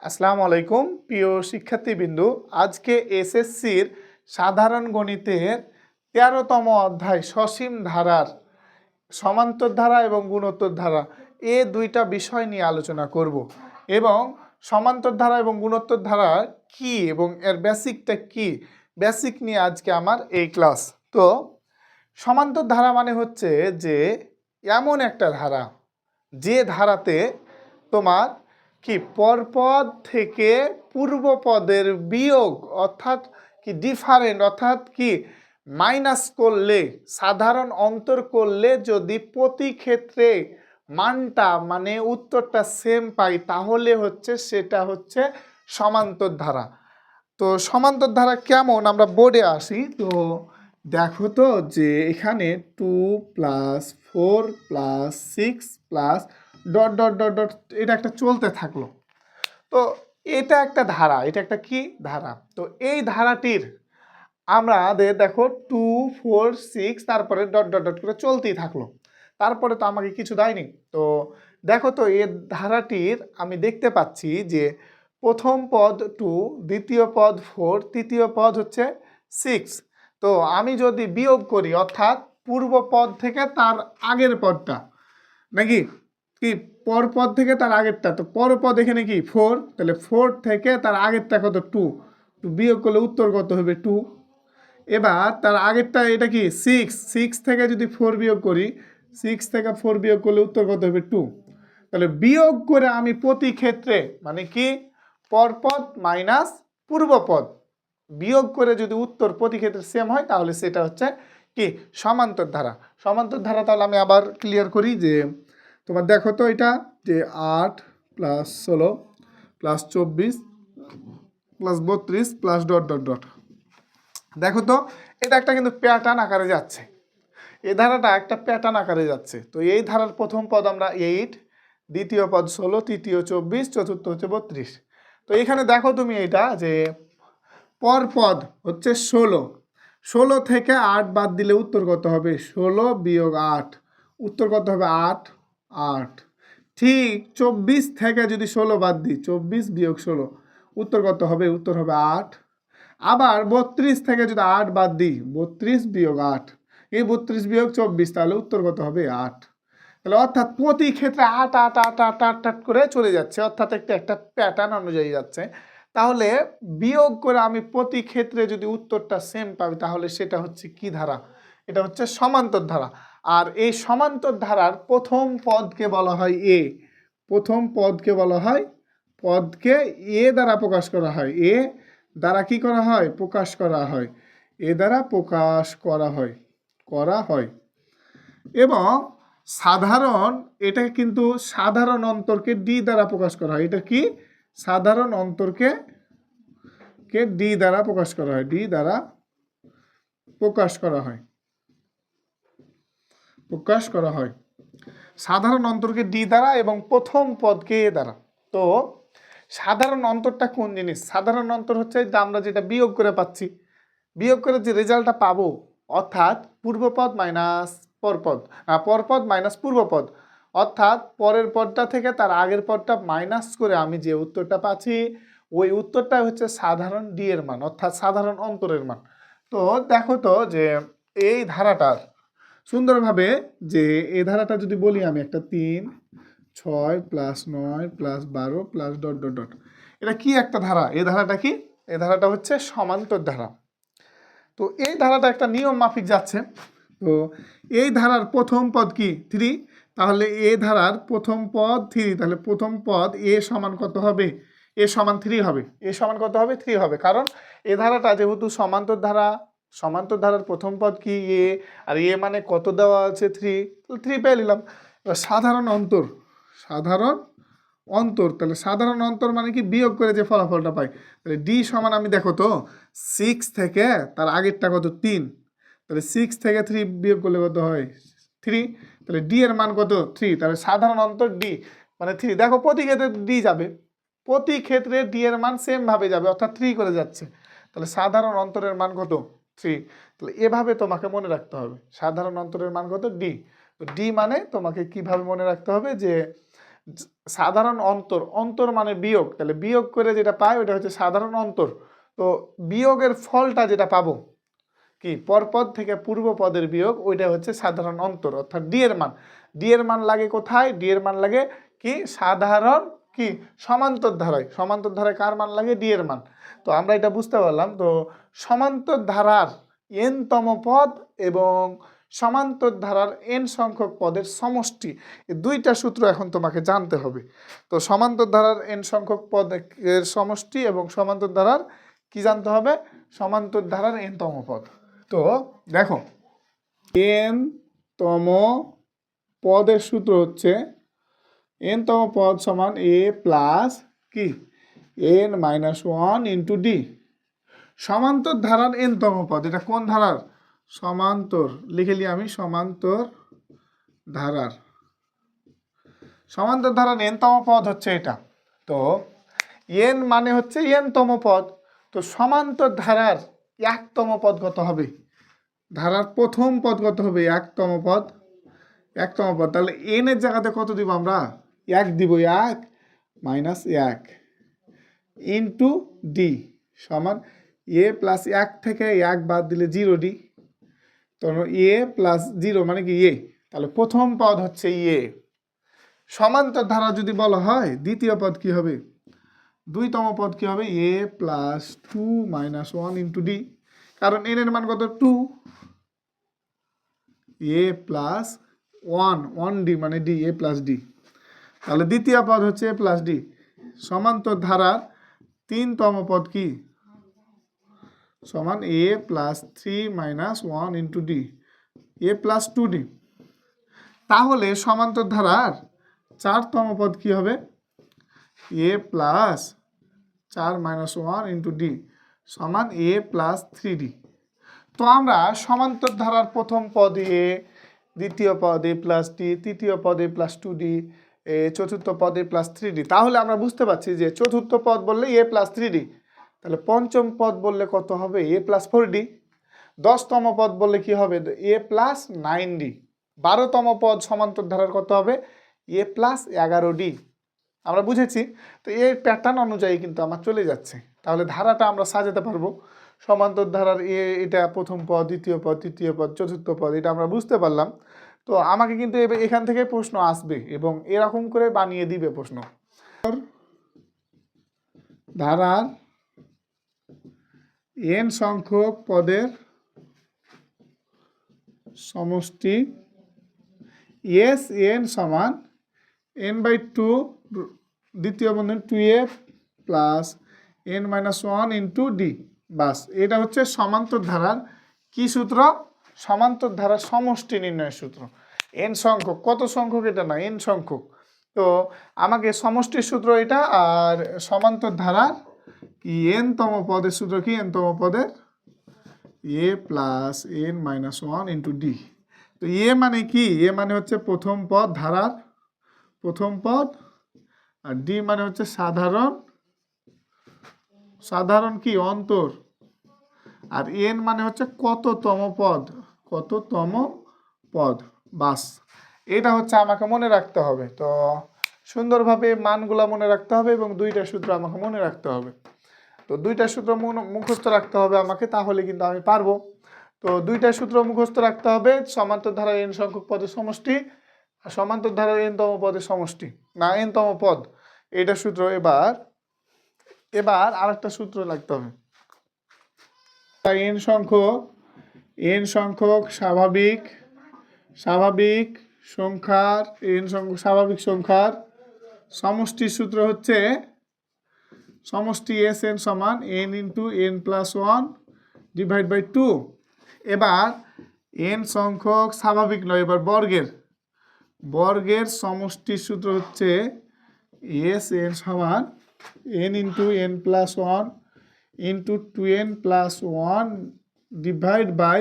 আসসালামু আলাইকুম প্রিয় শিক্ষার্থীবৃন্দ। আজকে এসএসসির সাধারণ গণিতের 13তম অধ্যায় সসীম ধারার সমান্তর ধারা এবং গুণোত্তর ধারা এই দুইটা বিষয় নিয়ে আলোচনা করব এবং সমান্তর ধারা এবং গুণোত্তর ধারা কি এবং এর বেসিকটা কি, বেসিক নিয়ে আজকে আমার এই ক্লাস। তো সমান্তর ধারা মানে হচ্ছে যে এমন একটা ধারা যে ধারাতে তোমার কি পরপদ থেকে পূর্বপদের বিয়োগ অর্থাৎ কি ডিফারেন্ট অর্থাৎ কি মাইনাস করলে সাধারণ অন্তর করলে যদি প্রতি ক্ষেত্রে মানটা মানে উত্তরটা সেম পাই তাহলে হচ্ছে সেটা হচ্ছে সমান্তর ধারা। তো সমান্তর ধারা কেমন আমরা বোর্ডে আসি। তো দেখো তো যে এখানে 2+4+6+ ডট ডট ডট ডট এটা একটা চলতে থাকলো। তো এটা একটা ধারা, এটা একটা কি ধারা। তো এই ধারাটির আমাদের দেখো 2 4 6 তারপরে ডট ডট ডট করে চলতেই থাকলো, তারপরে তো আমাকে কিছু দেয়নি। তো দেখো তো এই ধারাটির আমি দেখতে পাচ্ছি যে প্রথম পদ 2, দ্বিতীয় পদ 4, তৃতীয় পদ হচ্ছে 6। তো আমি যদি বিয়োগ করি অর্থাৎ পূর্ব পদ থেকে তার আগের পদটা নাকি কি পর পদ থেকে তার আগেরটা, তো পর পদ এখানে কি 4, তাহলে 4 থেকে তার আগেরটা কত 2, বিয়োগ করলে উত্তর কত হবে 2। এবার তার আগেরটা এটা কি 6, 6 থেকে যদি 4 বিয়োগ করি 6 থেকে 4 বিয়োগ করলে উত্তর কত হবে 2। তাহলে বিয়োগ করে আমি প্রতি ক্ষেত্রে মানে কি পরপদ মাইনাস পূর্বপদ বিয়োগ করে যদি উত্তর প্রতি ক্ষেত্রে সেম হয় তাহলে সেটা হচ্ছে কি সমান্তর ধারা। সমান্তর ধারা তাহলে আমি আবার ক্লিয়ার করি যে তোমার দেখো তো এটা যে 8+16+24+32+ ডট ডট ডট। দেখো তো এটা একটা কিন্তু প্যাটার্ন আকারে যাচ্ছে, এই ধারাটা একটা প্যাটার্ন আকারে যাচ্ছে। তো এই ধারার প্রথম পদ আমরা 8, দ্বিতীয় পদ 16, তৃতীয় 24, চতুর্থ হচ্ছে 32। তো এখানে দেখো তুমি এটা যে পর পদ হচ্ছে 16, 16 থেকে 8 বাদ দিলে উত্তর কত হবে 16 বিয়োগ 8, উত্তর কত হবে 8 8। ঠিক 24 থেকে যদি 16 বাদ দিই 24 বিয়োগ 16 উত্তর কত হবে, উত্তর হবে 8। আবার 32 থেকে যদি 8 বাদ দিই 32 বিয়োগ 8, এই 32 বিয়োগ 24 তাহলে উত্তর কত হবে 8। তাহলে অর্থাৎ প্রতি ক্ষেত্রে 8 8 8 8 8 8 করে চলে যাচ্ছে, অর্থাৎ একটা প্যাটার্ন অনুযায়ী যাচ্ছে। তাহলে বিয়োগ করে আমি প্রতি ক্ষেত্রে যদি উত্তরটা সেম পাই তাহলে সেটা হচ্ছে কি ধারা, এটা হচ্ছে সমান্তর ধারা। আর এই সমান্তর ধারার প্রথম পদকে বলা হয় এ, প্রথম পদকে বলা হয় পদকে এ দ্বারা প্রকাশ করা হয়, এ দ্বারা কি করা হয় প্রকাশ করা হয়, এ দ্বারা প্রকাশ করা হয় এবং সাধারণ এটা কিন্তু সাধারণ অন্তরকে ডি দ্বারা প্রকাশ করা হয়। এটা কি সাধারণ অন্তরকে ডি দ্বারা প্রকাশ করা হয়, ডি দ্বারা প্রকাশ করা হয় সাধারণ অন্তরকে ডি দ্বারা এবং প্রথম পদকে এ দ্বারা। তো সাধারণ অন্তরটা কোন জিনিস, সাধারণ অন্তর হচ্ছে যে আমরা যেটা বিয়োগ করে পাচ্ছি, বিয়োগ করে যে রেজাল্টটা পাবো অর্থাৎ পূর্বপদ মাইনাস পরপদ মাইনাস পূর্বপদ, অর্থাৎ পরের পদটা থেকে তার আগের পদটা মাইনাস করে আমি যে উত্তরটা পাচ্ছি ওই উত্তরটা হচ্ছে সাধারণ ডি এর মান অর্থাৎ সাধারণ অন্তরের মান। তো দেখো তো যে এই ধারাটার সুন্দরভাবে যে এই ধারাটা যদি বলি আমি একটা 3 6 + 9 + 12 + ডট ডট ডট, এটা কি একটা ধারা, এই ধারাটা কি, এই ধারাটা হচ্ছে সমান্তর ধারা। তো এই ধারাটা একটা নিয়ম মাফিক যাচ্ছে। তো এই ধারার প্রথম পদ কি 3, তাহলে এই ধারার প্রথম পদ 3, তাহলে প্রথম পদ এ সমান কত হবে, এ সমান 3 হবে, এ সমান কত হবে 3 হবে, কারণ এ ধারাটা যেহেতু সমান্তর ধারা, সমান্তর ধারার প্রথম পদ কি এ, আর এ মানে কত দেওয়া আছে 3, 3 পেয়ে নিলাম। এবার সাধারণ অন্তর তাহলে সাধারণ অন্তর মানে কি বিয়োগ করে যে ফলাফলটা পাই, তাহলে ডি সমান আমি দেখো তো 6 থেকে তার আগেরটা কত 3, তাহলে 6 থেকে 3 বিয়োগ করলে কত হয় 3, তাহলে ডি এর মান কত 3, তাহলে সাধারণ অন্তর ডি মানে 3। দেখো প্রতি ক্ষেত্রে ডি যাবে, প্রতি ক্ষেত্রে ডি এর মান সেম ভাবে যাবে অর্থাৎ 3 করে যাচ্ছে, তাহলে সাধারণ অন্তরের মান কত 3। তাহলে এভাবে তোমাকে মনে রাখতে হবে সাধারণ অন্তরের মান কত ডি। তো ডি মানে তোমাকে কিভাবে মনে রাখতে হবে যে সাধারণ অন্তর, অন্তর মানে বিয়োগ, তাহলে বিয়োগ করে যেটা পাই ওটা হচ্ছে সাধারণ অন্তর। তো বিয়োগের ফলটা যেটা পাবো কি পরপদ থেকে পূর্ব পদের বিয়োগ, ওইটা হচ্ছে সাধারণ অন্তর, অর্থাৎ ডি এর মান। ডি এর মান লাগে কোথায়? ডি এর মান লাগে কি সাধারণ কি সমান্তর ধারায়। সমান্তর ধারায় কার মান লাগে? ডি এর মান। তো আমরা এটা বুঝতে পারলাম। তো সমান্তর ধারার এন তম পদ এবং সমান্তর ধারার এন সংখ্যক পদের সমষ্টি, এই দুইটা সূত্র এখন তোমাকে জানতে হবে। তো সমান্তর ধারার এন সংখ্যক পদের সমষ্টি এবং সমান্তর ধারার কি জানতে হবে? সমান্তর ধারার এন তম পদ। তো দেখো এন তম পদের সূত্র হচ্ছে এন তম পদ সমান এ প্লাস কি N minus one into D. সমান্তর ধারার এন তম পদ, এটা কোন ধারার? সমান্তর, লিখে নিই আমি সমান্তর ধারার। সমান্তর ধারার এন তম পদ হচ্ছে এটা। তো এন মানে হচ্ছে এন তম পদ। তো সমান্তর ধারার একতম পদ কত হবে? ধারার প্রথম পদ কত হবে? একতম পদ। একতম পদ, তাহলে এন এর জায়গাতে কত দিব আমরা? এক দিব, এক মাইনাস এক ইন্টু ডি সমান এ প্লাস এক থেকে এক বাদ দিলে জিরো ডি। তো এ প্লাস জিরো মানে কি এ, তাহলে প্রথম পদ হচ্ছে এ। সমান্তর ধারা যদি বলা হয় দ্বিতীয় পদ কি হবে? দুইতম পদ কি হবে? A plus two minus one into D, কারণ এন এর মান কত? Two. A plus one D মানে ডি, এ প্লাস ডি। তাহলে দ্বিতীয় পদ হচ্ছে এ প্লাস ডি। সমান্তর ধারার তিনতম পদ কি? সমান A plus three minus one into D, A plus two D. তাহলে সমান্তর ধারার চারতম পদ কি হবে? এ প্লাস চার মাইনাস ওয়ান ইন্টু ডি সমান এ প্লাস থ্রি ডি। তো আমরা সমান্তর ধারার প্রথম পদ এ, দ্বিতীয় পদ এ প্লাস ডি, তৃতীয় পদ এ প্লাস টু ডি, চতুর্থ পদ এ প্লাস থ্রি ডি। তাহলে আমরা বুঝতে পারছি যে চতুর্থ পদ বললে এ প্লাস থ্রি ডি, তাহলে পঞ্চম পদ বললে কত হবে? A plus four D. 10তম পদ বললে কি হবে? A plus nine D. 12তম পদ সমান্তর ধারার কত হবে? A plus 11 D. আমরা বুঝেছি। তো এই প্যাটার্ন অনুযায়ী কিন্তু আমার চলে যাচ্ছে, তাহলে ধারাটা আমরা সাজাতে পারবো। সমান্তর ধারার এটা প্রথম পদ, দ্বিতীয় পদ, তৃতীয় পদ, চতুর্থ পদ, এটা আমরা বুঝতে পারলাম। তো আমাকে কিন্তু এখান থেকে প্রশ্ন আসবে এবং এরকম করে বানিয়ে দিবে প্রশ্ন। ধারার এন সংখ্যক পদের সমষ্টি এস এন সমান এন বাই টু, দ্বিতীয় বন্ধন two A plus N minus one into D. বাস, এটা হচ্ছে সমান্তর ধারার কি সূত্র? সমান্তর ধারার সমষ্টি নির্ণয়ের সূত্র। এন সংখ্যক, কত সংখ্যক এটা না, এন সংখ্যক। তো আমাকে সমষ্টির সূত্র এটা, আর সমান্তর ধারার কি এন তম পদের সূত্র কি? এন তম পদের A plus N minus one into D. তো এ মানে কি? এ মানে হচ্ছে প্রথম পদ, ধারার প্রথম পদ, আর ডি মানে হচ্ছে সাধারণ, সাধারণ কি অন্তর, আর এন মানে হচ্ছে কততম পদ, কততম পদ। বাস, এটা হচ্ছে আমাকে মনে রাখতে হবে। তো সুন্দরভাবে মানগুলা মনে রাখতে হবে এবং দুইটা সূত্র আমাকে মনে রাখতে হবে। তো দুইটা সূত্র মুখস্থ রাখতে হবে আমাকে, তাহলে কিন্তু আমি পারবো। তো দুইটা সূত্র মুখস্থ রাখতে হবে, সমান্তর ধারার এন সংখ্যক পদের সমষ্টি আর সমান্তর ধারার এন তম পদের সমষ্টি, না এন তম পদ, এটা সূত্র। এবার আরেকটা সূত্র লাগতে হবে। এন সংখ্যক স্বাভাবিক সংখ্যার স্বাভাবিক সংখ্যার সমষ্টির সূত্র হচ্ছে সমষ্টি এস এন সমান N into N plus one divide by two. এবার এন সংখ্যক স্বাভাবিক নয়, এবার বর্গের সমষ্টির সূত্র হচ্ছে এস এন সমান N into N plus one into two N plus one divide by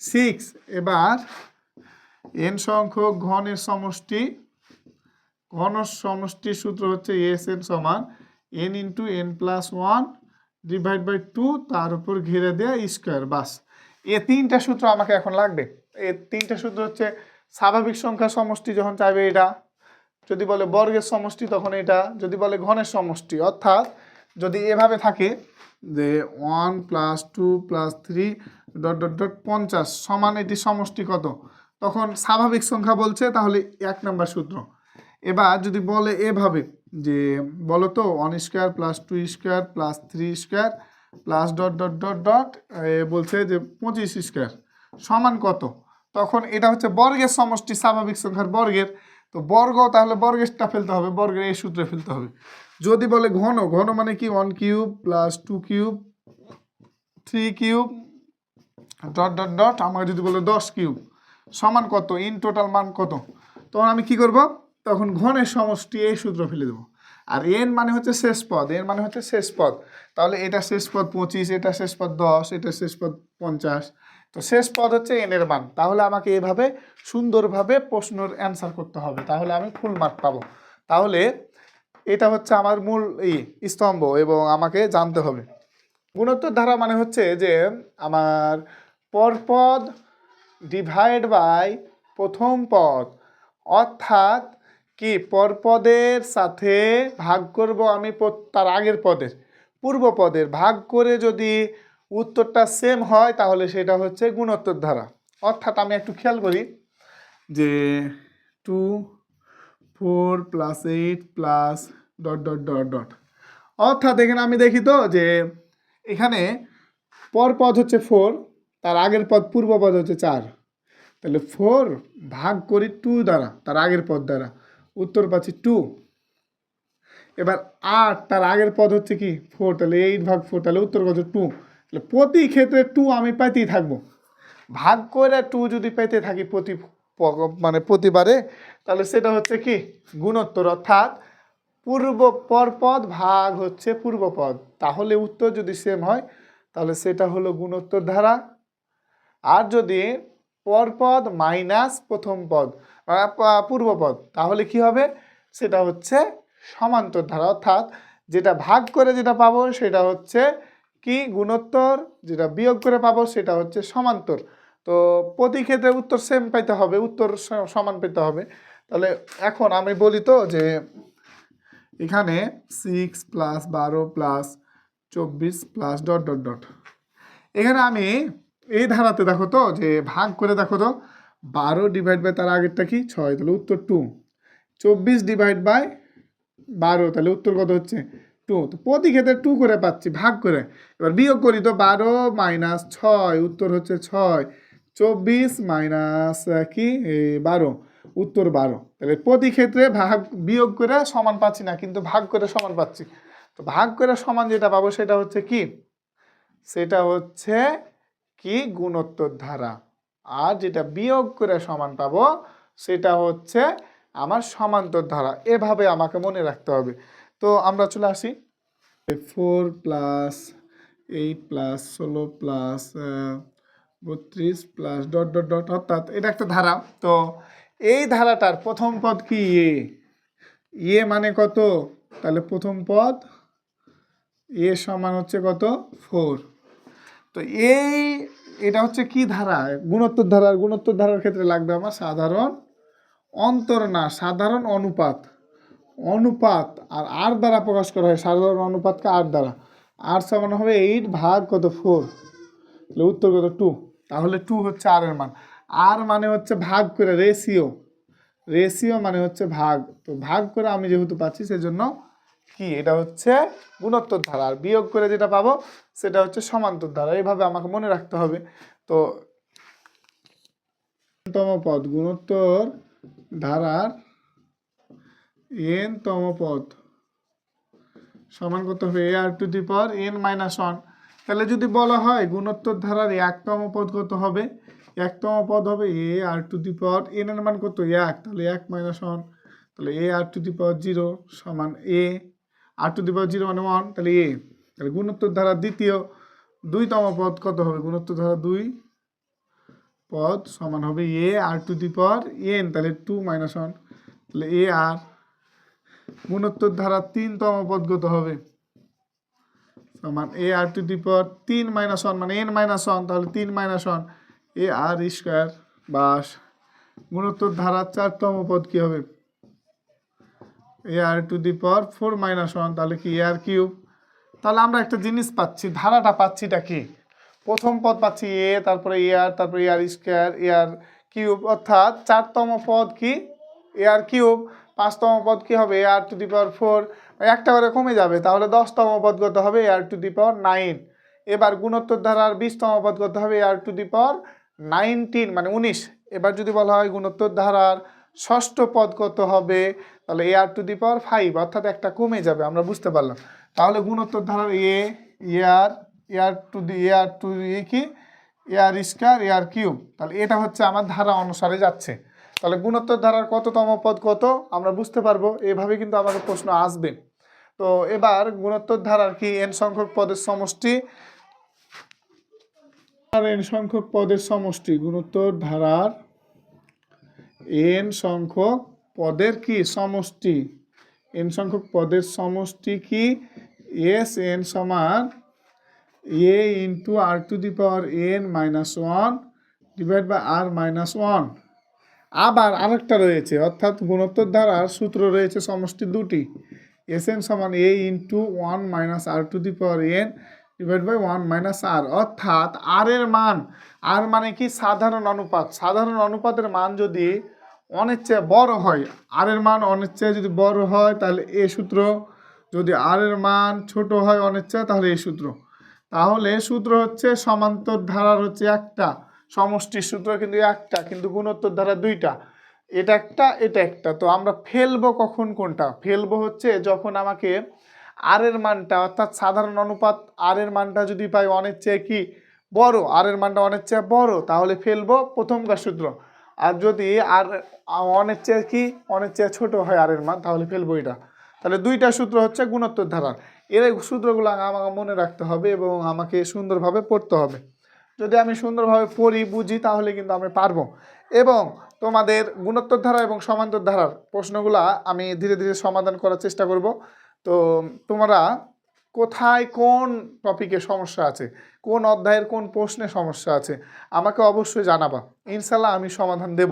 six. এবার এন সংখ্যক ঘনের সমষ্টির সূত্র হচ্ছে এস এন সমান N into N plus one divide by two, তার উপর ঘিরে দেয়া স্কোয়ার। বাস, এই তিনটা সূত্র আমাকে এখন লাগবে। এই তিনটা সূত্র হচ্ছে স্বাভাবিক সংখ্যা সমষ্টি যখন চাইবে এটা, যদি বলে বর্গের সমষ্টি তখন এটা, যদি বলে ঘনের সমষ্টি, অর্থাৎ যদি এভাবে থাকে যে 1 + 2 + 3 ... 50 সমান এটি সমষ্টি কত, তখন স্বাভাবিক সংখ্যা বলছে, তাহলে 1 নম্বর সূত্র। এবার যদি বলে এভাবে যে বলো তো 1² + 2² + 3² + ... বলছে যে 25² সমান কত, তখন এটা হচ্ছে বর্গের সমষ্টি, স্বাভাবিক সংখ্যার বর্গের, তো বর্গ, তাহলে বর্গেরটা ফেলতে হবে, বর্গের এই সূত্রে ফেলতে হবে। যদি বলে ঘন, ঘন মানে কি 1³ + 2³ 3³ ... আমাকে যদি বলে 10³ সমান কত, ইন টোটাল মান কত, তখন আমি কি করব, তখন ঘনের সমষ্টি এই সূত্র ফেলে দেবো। আর এন মানে হচ্ছে শেষ পদ, এন মানে হচ্ছে শেষ পদ, তাহলে এটা শেষ পদ 25, এটা শেষ পদ 10, এটা শেষ পদ 50, তো শেষ পদ হচ্ছে এন এর মান। তাহলে আমাকে এভাবে সুন্দরভাবে প্রশ্নের অ্যান্সার করতে হবে, তাহলে আমি ফুল মার্ক পাবো। তাহলে এটা হচ্ছে আমার মূল স্তম্ভ এবং আমাকে জানতে হবে। গুণোত্তর ধারা মানে হচ্ছে যে আমার পরপদ ডিভাইড বাই প্রথম পদ, অর্থাৎ কি পরপদের সাথে ভাগ করব আমি তার আগের পদের, পূর্ব পদের ভাগ করে যদি উত্তরটা সেম হয় তাহলে সেটা হচ্ছে গুণোত্তর ধারা। অর্থাৎ আমি একটু খেয়াল করি যে 2 4 + 8 + ... অর্থাৎ এখানে আমি দেখি তো যে এখানে পর পদ হচ্ছে 4, তার আগের পদ পূর্ব পদ হচ্ছে 4, তাহলে 4 ভাগ করি 2 দ্বারা, তার আগের পদ দ্বারা, উত্তর পাচ্ছি 2। এবার 8 তার আগের পদ হচ্ছে কি 4, তাহলে 8 ভাগ 4, তাহলে উত্তর কত 2। তাহলে প্রতি ক্ষেত্রে 2 আমি পাইতেই থাকবো, ভাগ করে 2 যদি পেতে থাকি মানে প্রতিবারে, তাহলে সেটা হচ্ছে কি গুণোত্তর, অর্থাৎ পূর্ব পরপদ ভাগ হচ্ছে পূর্বপদ, তাহলে উত্তর যদি সেম হয় তাহলে সেটা হলো গুণোত্তর ধারা। আর যদি পরপদ মাইনাস প্রথম পদ পূর্বপদ, তাহলে কি হবে, সেটা হচ্ছে সমান্তর ধারা, অর্থাৎ যেটা ভাগ করে যেটা পাবো সেটা হচ্ছে কি গুণোত্তর, যেটা বিয়োগ করে পাবো সেটা হচ্ছে সমান্তর। তো প্রতি ক্ষেত্রে উত্তর সেম পাইতে হবে, উত্তর সমান পেতে হবে। তাহলে এখন আমি বলি তো যে এখানে 6 + 12 + 24 + ... এখানে আমি এই ধারাতে দেখো তো যে ভাগ করে দেখো তো 12 ডিভাইড বাই তার আগেরটা কি 6, তাহলে উত্তর 2। 24 ডিভাইড বাই 12, তাহলে উত্তর কত হচ্ছে 2। তো প্রতি ক্ষেত্রে 2 করে পাচ্ছি ভাগ করে, এবার বিয়োগ করি তো 12 - 6, উত্তর হচ্ছে 6। 24 মাইনাস কি 12, উত্তর 12। তাহলে প্রতি ক্ষেত্রে ভাগ বিয়োগ করে সমান পাচ্ছি না, কিন্তু ভাগ করে সমান পাচ্ছি। তো ভাগ করে সমান যেটা পাবো সেটা হচ্ছে কি, সেটা হচ্ছে কি গুণোত্তর ধারা, আর যেটা বিয়োগ করে সমান পাবো সেটা হচ্ছে আমার সমান্তর ধারা। এভাবে আমাকে মনে রাখতে হবে। তো আমরা চলে আসি 4 + 8 + 16 + 32 + ... অর্থাৎ এটা একটা ধারা। তো এই ধারাটার প্রথম পদ কি এ মানে কত, তাহলে প্রথম পদ এ সমান হচ্ছে কত 4। তো এটা হচ্ছে কি ধারা, গুণোত্তর ধারা। গুণোত্তর ধারার ক্ষেত্রে লাগবে আমার সাধারণ অন্তর না সাধারণ অনুপাত, অনুপাত আর দ্বারা প্রকাশ করা হয়, সাধারণ অনুপাতকে আর দ্বারা, আর সমান হবে 8 ভাগ কত 4, তাহলে উত্তর কত 2। তাহলে 2 হচ্ছে আর এর মান। আর মানে হচ্ছে ভাগ করে, রেশিও, রেশিও মানে হচ্ছে ভাগ, তো ভাগ করে আমি যেহেতু পাচ্ছি সেজন্য কি এটা হচ্ছে গুণোত্তর ধারা, আর বিয়োগ করে যেটা পাবো সেটা হচ্ছে সমান্তর ধারা। এইভাবে আমাকে মনে রাখতে হবে। তো তম পদ গুণোত্তর ধারার n-তম পদ সমান কত হবে ar⁻n-1। তাহলে যদি বলা হয় গুণোত্তর ধারার 1তম পদ কত হবে, 1তম পদ হবে ar⁻n এর মান কত 1, তাহলে 1 - 1, তাহলে ar⁻0 সমান ar⁻0 মানে 1, তাহলে তাহলে গুণোত্তর ধারার দ্বিতীয় 2তম পদ কত হবে, গুণোত্তর ধারা 2 পদ সমান হবে ar⁻n, তাহলে 2 - 1, তাহলে ar। গুণোত্তর ধারা 3তম পদ কত হবে, সমান ar⁻3 - 1 মানে n-1, তাহলে 3 - 1 ar² বাস। গুণোত্তর ধারা 4তম পদ কি হবে, ar⁴ -1 তাহলে কি ar³। তাহলে আমরা একটা জিনিস পাচ্ছি, ধারাটা পাচ্ছিটা কি, প্রথম পদ পাচ্ছি এ, তারপরে ar, তারপরে ar², ar³ অর্থাৎ 4তম পদ কি ar³, 5তম পদ কি হবে ar⁴, একটা করে কমে যাবে, তাহলে 10তম পদ কত হবে ar⁹। এবার গুণোত্তর ধারার 20তম পদ কত হবে ar⁴ মানে 19। এবার যদি বলা হয় গুণোত্তর ধারার 6ষ্ঠ পদ কত হবে, তাহলে ar⁵ অর্থাৎ একটা কমে যাবে, আমরা বুঝতে পারলাম। তাহলে গুণোত্তর ধারার কি ar², তাহলে এটা হচ্ছে আমার ধারা অনুসারে যাচ্ছে। তাহলে গুণোত্তর ধারার কততম পদ কত আমরা বুঝতে পারবো, এভাবে কিন্তু আমাদের প্রশ্ন আসবে। তো এবার গুণোত্তর ধারার কি n সংখ্যক পদের সমষ্টি, n সংখ্যক পদের সমষ্টি, গুণোত্তর ধারার n সংখ্যক পদের কি সমষ্টি, n সংখ্যক পদের সমষ্টি কি Sn সমান a × r⁴n−1 divide by r−1। আবার আরেকটা রয়েছে, অর্থাৎ গুণোত্তর ধারার সূত্র রয়েছে সমষ্টি দুটি, Sn সমান a × 1 - r⁴n divide by 1 - r, অর্থাৎ r এর মান, r মানে কি সাধারণ অনুপাত, সাধারণ অনুপাতের মান যদি অনেক চেয়ে বড় হয়, r এর মান অনেক চেয়ে যদি বড় হয় তাহলে এ সূত্র, যদি r এর মান ছোট হয় অনেক চেয়ে তাহলে এই সূত্র। তাহলে সূত্র হচ্ছে সমান্তর ধারার হচ্ছে একটা, সমষ্টির সূত্র কিন্তু একটা, কিন্তু গুণোত্তর ধারা দুইটা, এটা একটা এটা একটা। তো আমরা ফেলবো কখন কোনটা, ফেলবো হচ্ছে যখন আমাকে আর এর মানটা, অর্থাৎ সাধারণ অনুপাত আর এর মানটা যদি পাই অনেক চেয়ে কি বড়, আর এর মানটা অনেক চেয়ে বড়, তাহলে ফেলবো প্রথমকার সূত্র। আর যদি আর অনেক চেয়ে কি অনেক চেয়ে ছোট হয় আর এর মান, তাহলে ফেলবো এটা। তাহলে দুইটা সূত্র হচ্ছে গুণোত্তর ধারার, এর সূত্রগুলো আমাকে মনে রাখতে হবে এবং আমাকে সুন্দরভাবে পড়তে হবে। যদি আমি সুন্দরভাবে পড়ি বুঝি তাহলে কিন্তু আমি পারবো। এবং তোমাদের গুণোত্তর ধারা এবং সমান্তর ধারার প্রশ্নগুলা আমি ধীরে ধীরে সমাধান করার চেষ্টা করব। তো তোমরা কোথায় কোন টপিকে সমস্যা আছে, কোন অধ্যায়ের কোন প্রশ্নে সমস্যা আছে আমাকে অবশ্যই জানাবা, ইনশাল্লাহ আমি সমাধান দেব।